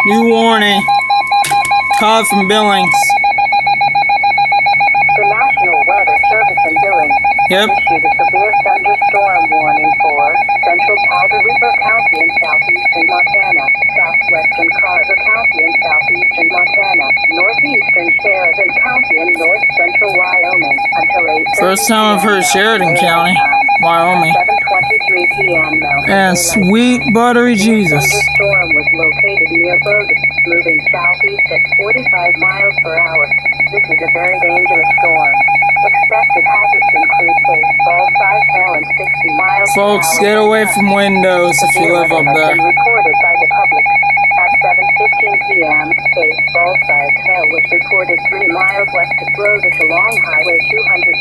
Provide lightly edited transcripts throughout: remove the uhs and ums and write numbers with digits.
New warning. Call from Billings. The National Weather Service in Billings issued a severe thunderstorm warning for central Powder River County in southeastern Montana, southwestern Carter County in southeastern Montana, northeastern Sheridan County in north central Wyoming until 8:30 First time I've heard Sheridan County, Wyoming. 7:23 p.m. And sweet buttery Jesus. The thunderstorm was located near BROADUS, moving southeast at 45 miles per hour. This is a very dangerous storm. Expected hazards include baseball-sized hail and 60 miles per hour. Folks, get away from windows if you live up there. Reported by the public. At 7:15 p.m., baseball-sized hail was reported 3 miles west of BROADUS along Highway 212.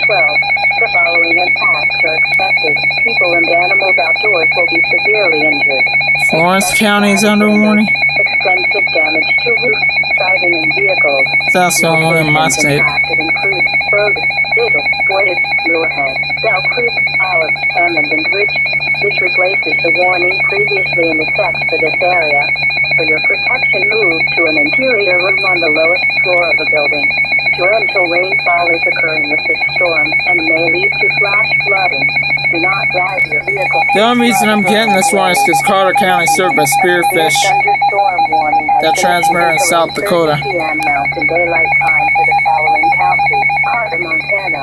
The following impacts are expected. People and animals outdoors will be severely injured. Florence County is under warning. Extensive damage to roofs, siding, and vehicles. That's the only one in my state. It includes BROADUS, Biddle, Boyd, Moorhead, Bell Creek, Olive, Hammond, and Ridge. This replaces the warning previously in effect for this area. For your protection, move to an interior room on the lowest floor of the building. Torrential rainfall is occurring with this storm and may lead to flash flooding. Do not drive your vehicle. The only reason I'm getting this one is because Carter County is served by spearfish that transmit in South Dakota. Mountain Daylight Time for the following counties: Carter, Montana,